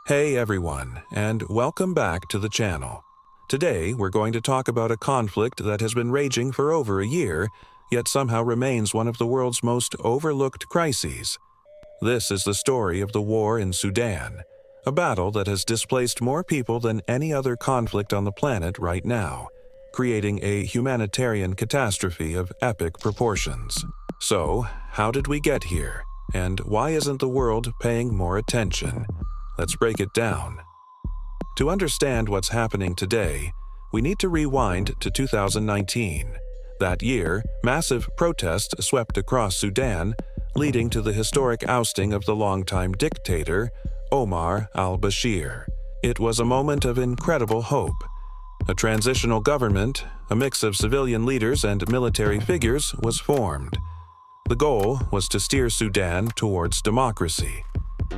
Hey everyone, and welcome back to the channel. Today we're going to talk about a conflict that has been raging for over a year, yet somehow remains one of the world's most overlooked crises. This is the story of the war in Sudan, a battle that has displaced more people than any other conflict on the planet right now, creating a humanitarian catastrophe of epic proportions. So, how did we get here, and why isn't the world paying more attention? Let's break it down. To understand what's happening today, we need to rewind to 2019. That year, massive protests swept across Sudan, leading to the historic ousting of the longtime dictator, Omar al-Bashir. It was a moment of incredible hope. A transitional government, a mix of civilian leaders and military figures, was formed. The goal was to steer Sudan towards democracy.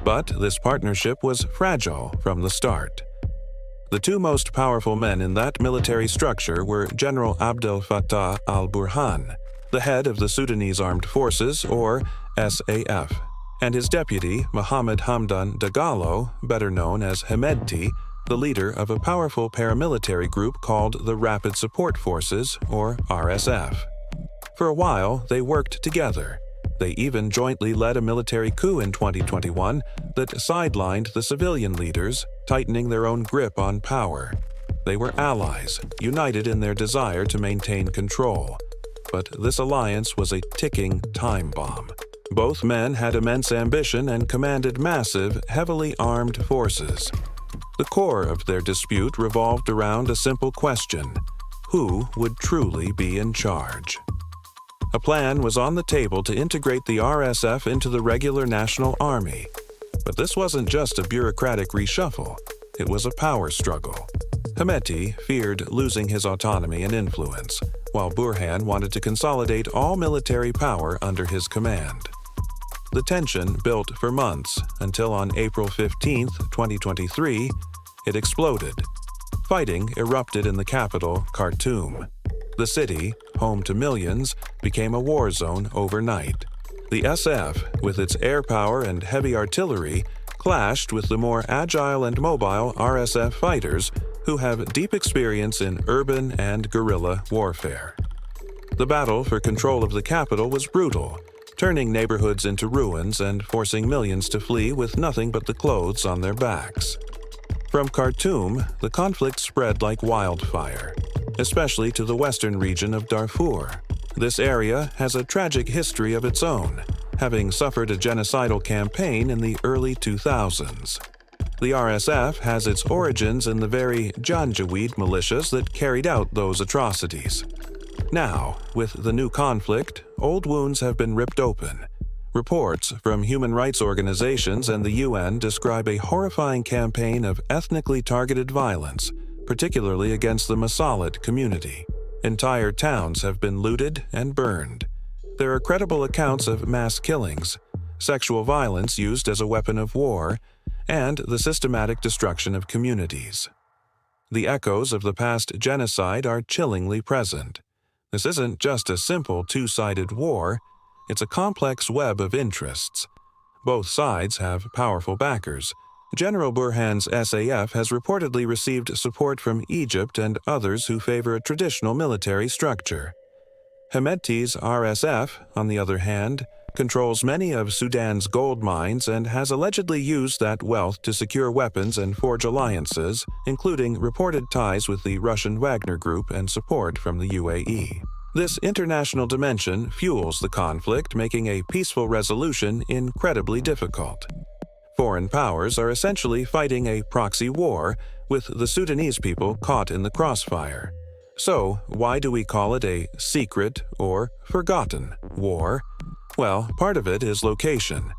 But this partnership was fragile from the start. The two most powerful men in that military structure were General Abdel Fattah al-Burhan, the head of the Sudanese Armed Forces, or SAF, and his deputy, Mohammed Hamdan Dagalo, better known as Hemedti, the leader of a powerful paramilitary group called the Rapid Support Forces, or RSF. For a while, they worked together. They even jointly led a military coup in 2021 that sidelined the civilian leaders, tightening their own grip on power. They were allies, united in their desire to maintain control. But this alliance was a ticking time bomb. Both men had immense ambition and commanded massive, heavily armed forces. The core of their dispute revolved around a simple question: who would truly be in charge? A plan was on the table to integrate the RSF into the regular national army. But this wasn't just a bureaucratic reshuffle, it was a power struggle. Hemedti feared losing his autonomy and influence, while Burhan wanted to consolidate all military power under his command. The tension built for months until on April 15, 2023, it exploded. Fighting erupted in the capital, Khartoum. The city, home to millions, became a war zone overnight. The SF, with its air power and heavy artillery, clashed with the more agile and mobile RSF fighters who have deep experience in urban and guerrilla warfare. The battle for control of the capital was brutal, turning neighborhoods into ruins and forcing millions to flee with nothing but the clothes on their backs. From Khartoum, the conflict spread like wildfire, especially to the western region of Darfur. This area has a tragic history of its own, having suffered a genocidal campaign in the early 2000s. The RSF has its origins in the very Janjaweed militias that carried out those atrocities. Now, with the new conflict, old wounds have been ripped open. Reports from human rights organizations and the UN describe a horrifying campaign of ethnically targeted violence, particularly against the Masalit community. Entire towns have been looted and burned. There are credible accounts of mass killings, sexual violence used as a weapon of war, and the systematic destruction of communities. The echoes of the past genocide are chillingly present. This isn't just a simple two-sided war, it's a complex web of interests. Both sides have powerful backers. General Burhan's SAF has reportedly received support from Egypt and others who favor a traditional military structure. Hemedti's RSF, on the other hand, controls many of Sudan's gold mines and has allegedly used that wealth to secure weapons and forge alliances, including reported ties with the Russian Wagner Group and support from the UAE. This international dimension fuels the conflict, making a peaceful resolution incredibly difficult. Foreign powers are essentially fighting a proxy war, with the Sudanese people caught in the crossfire. So, why do we call it a secret or forgotten war? Well, part of it is location.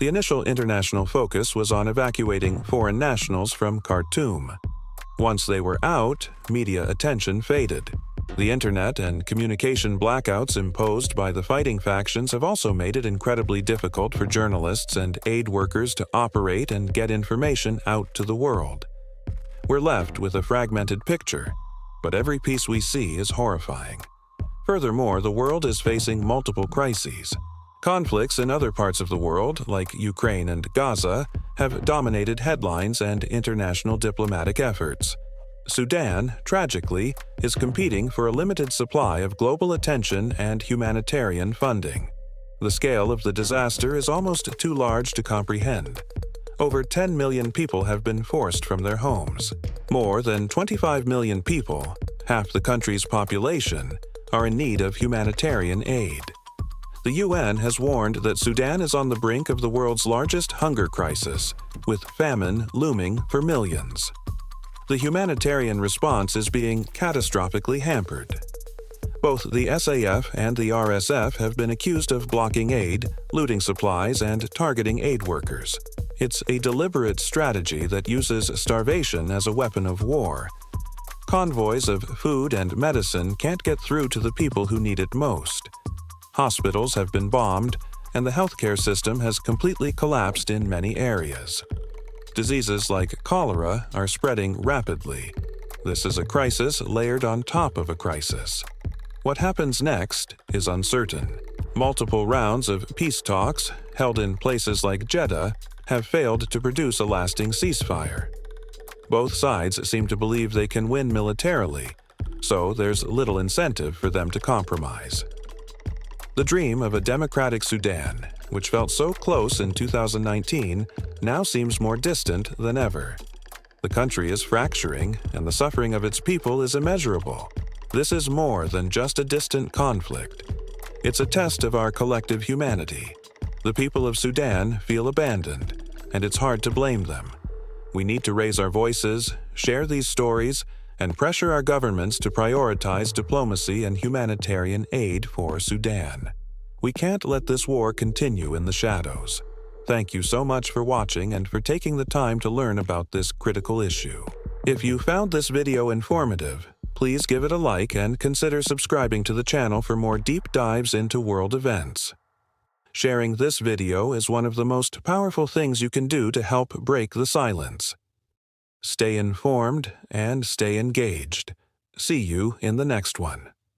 The initial international focus was on evacuating foreign nationals from Khartoum. Once they were out, media attention faded. The internet and communication blackouts imposed by the fighting factions have also made it incredibly difficult for journalists and aid workers to operate and get information out to the world. We're left with a fragmented picture, but every piece we see is horrifying. Furthermore, the world is facing multiple crises. Conflicts in other parts of the world, like Ukraine and Gaza, have dominated headlines and international diplomatic efforts. Sudan, tragically, is competing for a limited supply of global attention and humanitarian funding. The scale of the disaster is almost too large to comprehend. Over 10 million people have been forced from their homes. More than 25 million people, half the country's population, are in need of humanitarian aid. The UN has warned that Sudan is on the brink of the world's largest hunger crisis, with famine looming for millions. The humanitarian response is being catastrophically hampered. Both the SAF and the RSF have been accused of blocking aid, looting supplies, and targeting aid workers. It's a deliberate strategy that uses starvation as a weapon of war. Convoys of food and medicine can't get through to the people who need it most. Hospitals have been bombed, and the healthcare system has completely collapsed in many areas. Diseases like cholera are spreading rapidly. This is a crisis layered on top of a crisis. What happens next is uncertain. Multiple rounds of peace talks, held in places like Jeddah, have failed to produce a lasting ceasefire. Both sides seem to believe they can win militarily, so there's little incentive for them to compromise. The dream of a democratic Sudan, which felt so close in 2019, now seems more distant than ever. The country is fracturing, and the suffering of its people is immeasurable. This is more than just a distant conflict. It's a test of our collective humanity. The people of Sudan feel abandoned, and it's hard to blame them. We need to raise our voices, share these stories, and pressure our governments to prioritize diplomacy and humanitarian aid for Sudan. We can't let this war continue in the shadows. Thank you so much for watching and for taking the time to learn about this critical issue. If you found this video informative, please give it a like and consider subscribing to the channel for more deep dives into world events. Sharing this video is one of the most powerful things you can do to help break the silence. Stay informed and stay engaged. See you in the next one.